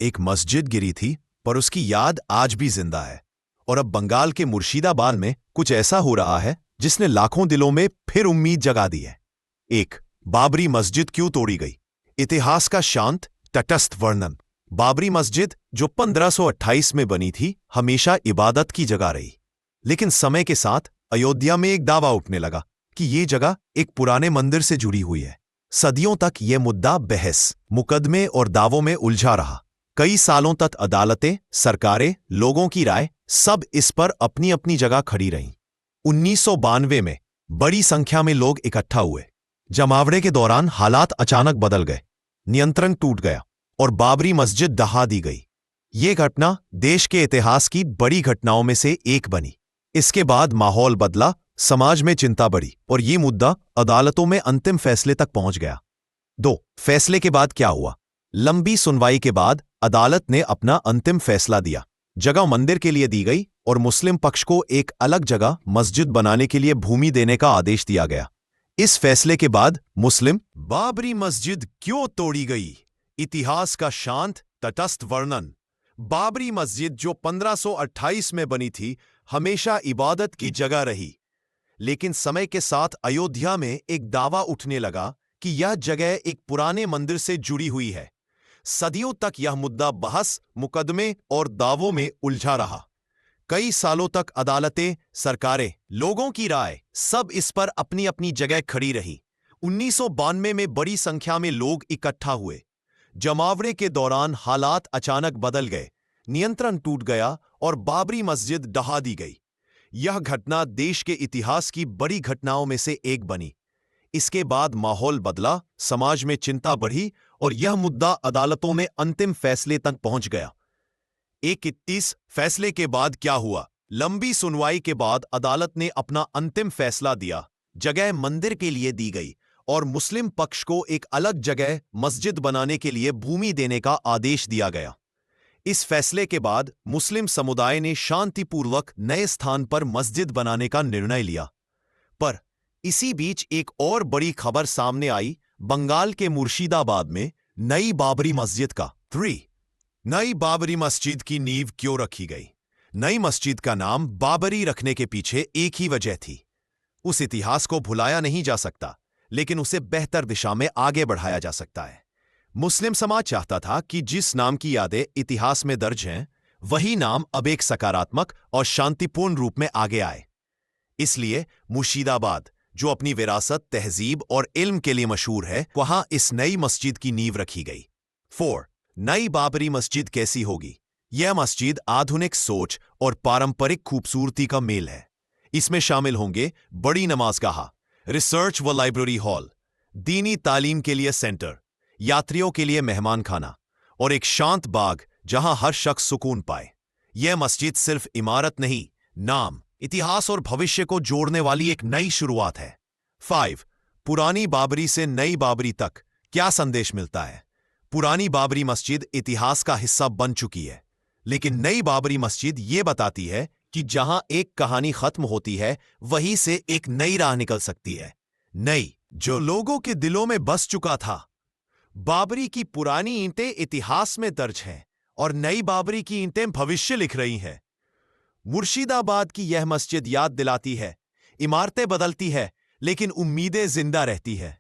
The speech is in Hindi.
एक मस्जिद गिरी थी, पर उसकी याद आज भी जिंदा है। और अब बंगाल के मुर्शिदाबाद में कुछ ऐसा हो रहा है जिसने लाखों दिलों में फिर उम्मीद जगा दी है। एक, बाबरी मस्जिद क्यों तोड़ी गई? इतिहास का शांत तटस्थ वर्णन। बाबरी मस्जिद जो 1528 में बनी थी, हमेशा इबादत की जगह रही। लेकिन समय के साथ अयोध्या में एक दावा उठने लगा कि ये जगह एक पुराने मंदिर से जुड़ी हुई है। सदियों तक यह मुद्दा बहस, मुकदमे और दावों में उलझा रहा। कई सालों तक अदालतें, सरकारें, लोगों की राय, सब इस पर अपनी अपनी जगह खड़ी रहीं। 1992 में बड़ी संख्या में लोग इकट्ठा हुए। जमावड़े के दौरान हालात अचानक बदल गए। नियंत्रण टूट गया और बाबरी मस्जिद ढहा दी गई। ये घटना देश के इतिहास की बड़ी घटनाओं में से एक बनी। इसके बाद माहौल बदला, समाज में चिंता बढ़ी और ये मुद्दा अदालतों में अंतिम फैसले तक पहुंच गया। 2. फैसले के बाद क्या हुआ? लंबी सुनवाई के बाद अदालत ने अपना अंतिम फैसला दिया। जगह मंदिर के लिए दी गई और मुस्लिम पक्ष को एक अलग जगह मस्जिद बनाने के लिए भूमि देने का आदेश दिया गया। इस फैसले के बाद मुस्लिम बाबरी मस्जिद क्यों तोड़ी गई? इतिहास का शांत तटस्थ वर्णन। बाबरी मस्जिद जो 1528 में बनी थी, हमेशा इबादत की जगह रही। लेकिन समय के साथ अयोध्या में एक दावा उठने लगा कि यह जगह एक पुराने मंदिर से जुड़ी हुई है। सदियों तक यह मुद्दा बहस, मुकदमे और दावों में उलझा रहा। कई सालों तक अदालतें, सरकारें, लोगों की राय, सब इस पर अपनी अपनी जगह खड़ी रही। 1992 में बड़ी संख्या में लोग इकट्ठा हुए। जमावड़े के दौरान हालात अचानक बदल गए। नियंत्रण टूट गया और बाबरी मस्जिद ढहा दी गई। यह घटना देश के इतिहास की बड़ी घटनाओं में से एक बनी। इसके बाद माहौल बदला, समाज में चिंता बढ़ी और यह मुद्दा अदालतों में अंतिम फैसले तक पहुंच गया। 31 फैसले के बाद क्या हुआ? लंबी सुनवाई के बाद अदालत ने अपना अंतिम फैसला दिया। जगह मंदिर के लिए दी गई और मुस्लिम पक्ष को एक अलग जगह मस्जिद बनाने के लिए भूमि देने का आदेश दिया गया। इस फैसले के बाद मुस्लिम समुदाय ने शांतिपूर्वक नए स्थान पर मस्जिद बनाने का निर्णय लिया। पर इसी बीच एक और बड़ी खबर सामने आई। बंगाल के मुर्शिदाबाद में नई बाबरी मस्जिद का 3. नई बाबरी मस्जिद की नींव क्यों रखी गई? नई मस्जिद का नाम बाबरी रखने के पीछे एक ही वजह थी। उस इतिहास को भुलाया नहीं जा सकता, लेकिन उसे बेहतर दिशा में आगे बढ़ाया जा सकता है। मुस्लिम समाज चाहता था कि जिस नाम की यादें इतिहास में दर्ज हैं, वही नाम अब एक सकारात्मक और शांतिपूर्ण रूप में आगे आए। इसलिए मुर्शिदाबाद, जो अपनी विरासत, तहजीब और इल्म के लिए मशहूर है, वहां इस नई मस्जिद की नींव रखी गई। 4. नई बाबरी मस्जिद कैसी होगी? यह मस्जिद आधुनिक सोच और पारंपरिक खूबसूरती का मेल है। इसमें शामिल होंगे बड़ी नमाजगाह, रिसर्च व लाइब्रेरी हॉल, दीनी तालीम के लिए सेंटर, यात्रियों के लिए मेहमान खाना और एक शांत बाग जहां हर शख्स सुकून पाए। यह मस्जिद सिर्फ इमारत नहीं, नाम, इतिहास और भविष्य को जोड़ने वाली एक नई शुरुआत है। 5. पुरानी बाबरी से नई बाबरी तक क्या संदेश मिलता है? पुरानी बाबरी मस्जिद इतिहास का हिस्सा बन चुकी है, लेकिन नई बाबरी मस्जिद ये बताती है कि जहां एक कहानी खत्म होती है, वहीं से एक नई राह निकल सकती है। नई, जो लोगों के दिलों में बस चुका था। बाबरी की पुरानी ईंटें इतिहास में दर्ज हैं और नई बाबरी की ईंटें भविष्य लिख रही हैं। मुर्शिदाबाद की यह मस्जिद याद दिलाती है, इमारतें बदलती है, लेकिन उम्मीदें जिंदा रहती है।